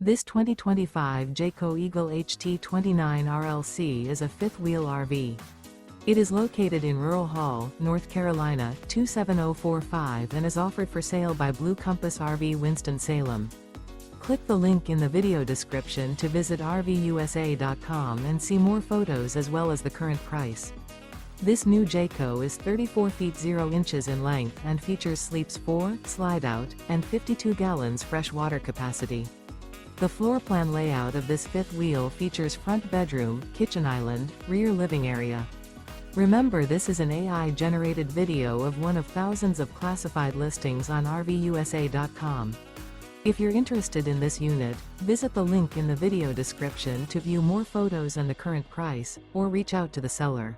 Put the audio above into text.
This 2025 Jayco Eagle HT 29 RLC is a fifth-wheel RV. It is located in Rural Hall, North Carolina, 27045 and is offered for sale by Blue Compass RV Winston, Salem. Click the link in the video description to visit RVUSA.com and see more photos as well as the current price. This new Jayco is 34 feet 0 inches in length and features sleeps 4, slide-out, and 52 gallons fresh water capacity. The floor plan layout of this fifth wheel features front bedroom, kitchen island, rear living area. Remember, this is an AI-generated video of one of thousands of classified listings on RVUSA.com. If you're interested in this unit, visit the link in the video description to view more photos and the current price, or reach out to the seller.